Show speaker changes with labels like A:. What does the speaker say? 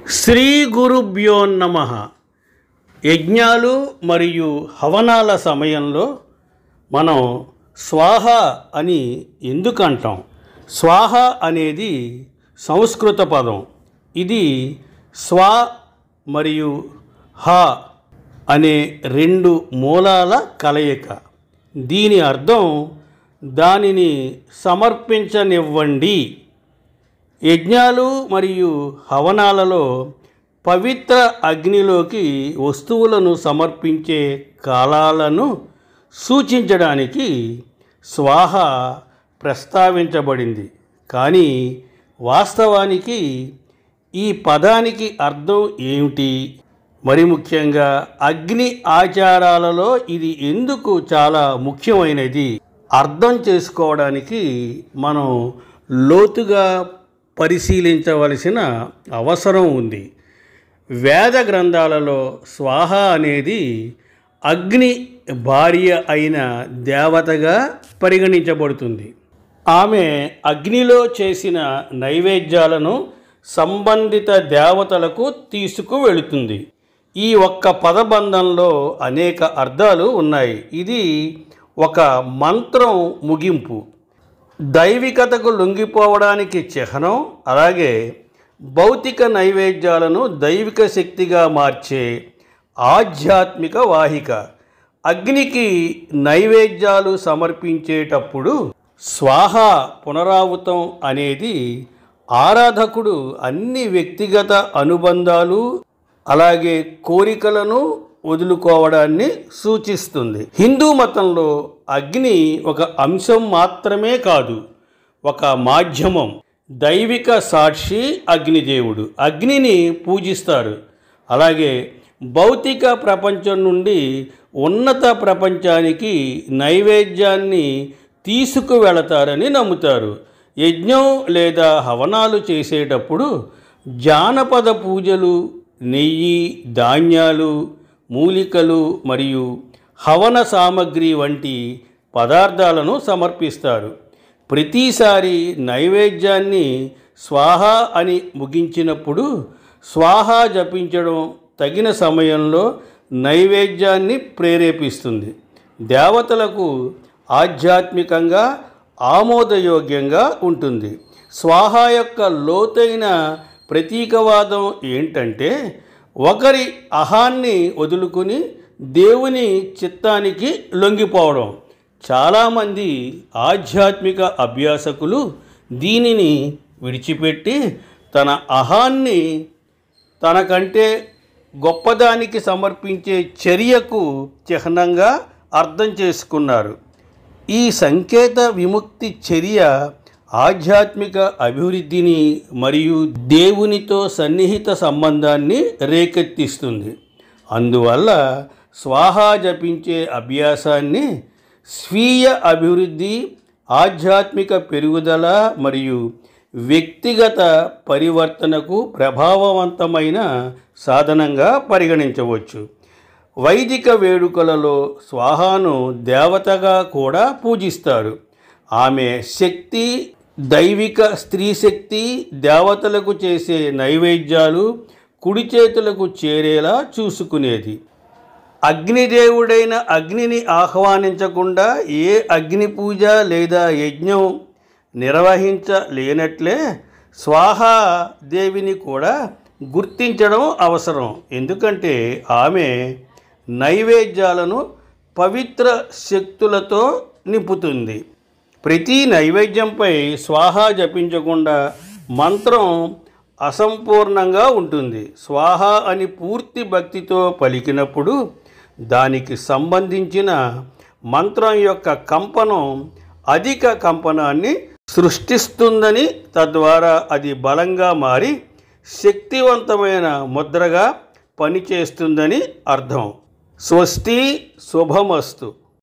A: శ్రీ గురుభ్యో నమః. యజ్ఞాలు మరియు హవనాల సమయంలో మనం స్వాహ అని ఎందుకు అంటాం? స్వాహ అనేది సంస్కృత పదం. ఇది స్వ మరియు హ అనే రెండు మూలాల కలయిక. దీని అర్థం దానిని సమర్పించనివ్వండి. యజ్ఞాలు మరియు హవనాలలో పవిత్ర అగ్నిలోకి వస్తువులను సమర్పించే కాలాలను సూచించడానికి స్వాహ ప్రస్తావించబడింది. కానీ వాస్తవానికి ఈ పదానికి అర్థం ఏమిటి? మరి ముఖ్యంగా అగ్ని ఆచారాలలో ఇది ఎందుకు చాలా ముఖ్యమైనది అర్థం చేసుకోవడానికి మనం లోతుగా పరిశీలించవలసిన అవసరం ఉంది. వేద గ్రంథాలలో స్వాహ అనేది అగ్ని భార్య అయిన దేవతగా పరిగణించబడుతుంది. ఆమె అగ్నిలో చేసిన నైవేద్యాలను సంబంధిత దేవతలకు తీసుకువెళుతుంది. ఈ ఒక్క పదబంధంలో అనేక అర్థాలు ఉన్నాయి. ఇది ఒక మంత్రం ముగింపు, దైవికతకు లొంగిపోవడానికి చిహ్నం. అలాగే భౌతిక నైవేద్యాలను దైవిక శక్తిగా మార్చే ఆధ్యాత్మిక వాహిక. అగ్నికి నైవేద్యాలు సమర్పించేటప్పుడు స్వాహ పునరావృతం అనేది ఆరాధకుడు అన్ని వ్యక్తిగత అనుబంధాలు అలాగే కోరికలను వదులుకోవడాన్ని సూచిస్తుంది. హిందూ మతంలో అగ్ని ఒక అంశం మాత్రమే కాదు, ఒక మాధ్యమం. దైవిక సాక్షి అగ్నిదేవుడు. అగ్నిని పూజిస్తారు. అలాగే భౌతిక ప్రపంచం నుండి ఉన్నత ప్రపంచానికి నైవేద్యాన్ని తీసుకువెళతారని నమ్ముతారు. యజ్ఞం లేదా హవనాలు చేసేటప్పుడు జానపద పూజలు, నెయ్యి, ధాన్యాలు, మూలికలు మరియు హవన సామగ్రి వంటి పదార్థాలను సమర్పిస్తారు. ప్రతిసారి నైవేద్యాన్ని స్వాహ అని ముగించినప్పుడు స్వాహ జపించడం తగిన సమయంలో నైవేద్యాన్ని ప్రేరేపిస్తుంది. దేవతలకు ఆధ్యాత్మికంగా ఆమోదయోగ్యంగా ఉంటుంది. స్వాహ యొక్క లోతైన ప్రతీకవాదం ఏంటంటే ఒకరి అహాన్ని వదులుకుని దేవుని చిత్తానికి లొంగిపోవడం. చాలామంది ఆధ్యాత్మిక అభ్యాసకులు దీనిని విడిచిపెట్టి తన అహాన్ని తనకంటే గొప్పదానికి సమర్పించే చర్యకు చిహ్నంగా అర్థం చేసుకున్నారు. ఈ సంకేత విముక్తి చర్య ఆధ్యాత్మిక అభివృద్ధిని మరియు దేవునితో సన్నిహిత సంబంధాన్ని రేకెత్తిస్తుంది. అందువల్ల స్వాహ జపించే అభ్యాసాన్ని స్వీయ అభివృద్ధి, ఆధ్యాత్మిక పెరుగుదల మరియు వ్యక్తిగత పరివర్తనకు ప్రభావవంతమైన సాధనంగా పరిగణించవచ్చు. వైదిక వేడుకలలో స్వాహాను దేవతగా కూడా పూజిస్తారు. ఆమె శక్తి, దైవిక స్త్రీ శక్తి దేవతలకు చేసే నైవేద్యాలు కుడి చేతులకు చేరేలా చూసుకునేది. అగ్నిదేవుడైన అగ్నిని ఆహ్వానించకుండా ఏ అగ్ని పూజ లేదా యజ్ఞం నిర్వహించలేనట్లే స్వాహా దేవిని కూడా గుర్తించడం అవసరం. ఎందుకంటే ఆమె నైవేద్యాలను పవిత్ర శక్తులతో నింపుతుంది. ప్రతి నైవేద్యంపై స్వాహ జపించకుండా మంత్రం అసంపూర్ణంగా ఉంటుంది. స్వాహ అని పూర్తి భక్తితో పలికినప్పుడు దానికి సంబంధించిన మంత్రం యొక్క కంపనం అధిక కంపనాన్ని సృష్టిస్తుందని, తద్వారా అది బలంగా మారి శక్తివంతమైన ముద్రగా పనిచేస్తుందని అర్థం. స్వస్తి, శుభమస్తు.